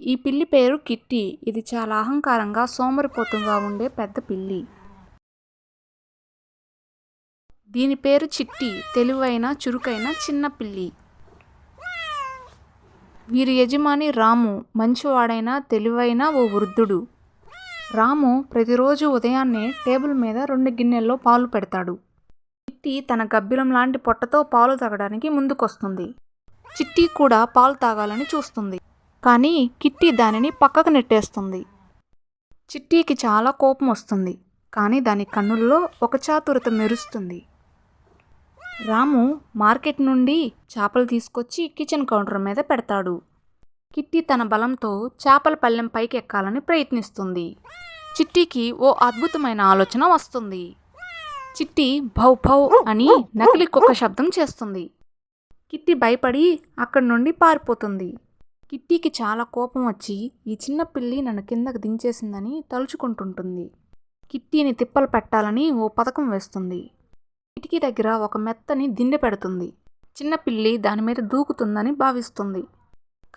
ఈ పిల్లి పేరు కిట్టి. ఇది చాలా అహంకారంగా, సోమరిపోతుగా ఉండే పెద్ద పిల్లి. దీని పేరు చిట్టి. తెలివైన, చురుకైన చిన్న పిల్లి. వీరి యజమాని రాము. మంచివాడైన, తెలివైన ఓ వృద్ధుడు. రాము ప్రతిరోజు ఉదయాన్నే టేబుల్ మీద 2 గిన్నెల్లో పాలు పెడతాడు. చిట్టి తన గబ్బిలం లాంటి పొట్టతో పాలు తాగడానికి ముందుకొస్తుంది. చిట్టి కూడా పాలు తాగాలని చూస్తుంది. కానీ కిట్టి దానిని పక్కకు నెట్టేస్తుంది. చిట్టికి చాలా కోపం వస్తుంది. కానీ దాని కన్నుల్లో ఒక చాతురత మెరుస్తుంది. రాము మార్కెట్ నుండి చేపలు తీసుకొచ్చి కిచెన్ కౌంటర్ మీద పెడతాడు. కిట్టి తన బలంతో చేపల పళ్ళెం పైకి ఎక్కాలని ప్రయత్నిస్తుంది. చిట్టికి ఓ అద్భుతమైన ఆలోచన వస్తుంది. చిట్టి భౌ భౌ అని నకిలీ కుక్క శబ్దం చేస్తుంది. కిట్టి భయపడి అక్కడి నుండి పారిపోతుంది. కిట్టికి చాలా కోపం వచ్చి ఈ చిన్న పిల్లి నన్ను కిందకు దించేసిందని తలుచుకుంటుంటుంది. కిట్టిని తిప్పలు పెట్టాలని ఓ పథకం వేస్తుంది. కిటికీ దగ్గర ఒక మెత్తని దిండె పెడుతుంది. చిన్న పిల్లి దాని మీద దూకుతుందని భావిస్తుంది.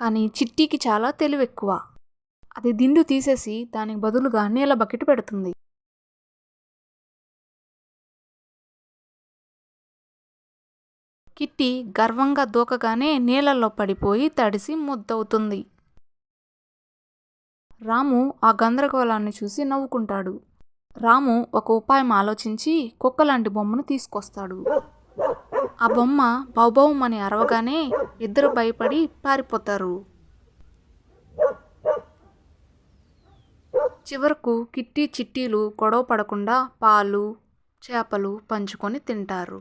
కానీ చిట్టికి చాలా తెలివెక్కువ. అది దిండు తీసేసి దానికి బదులుగా నీళ్ళ బకెట్ పెడుతుంది. కిట్టి గర్వంగా దూకగానే నీళ్ళల్లో పడిపోయి తడిసి ముద్దవుతుంది. రాము ఆ గందరగోళాన్ని చూసి నవ్వుకుంటాడు. రాము ఒక ఉపాయం ఆలోచించి కుక్కలాంటి బొమ్మను తీసుకొస్తాడు. ఆ బొమ్మ బౌబౌమని అరవగానే ఇద్దరు భయపడి పారిపోతారు. చివరకు కిట్టి చిట్టీలు గొడవ పడకుండా పాలు, చేపలు పంచుకొని తింటారు.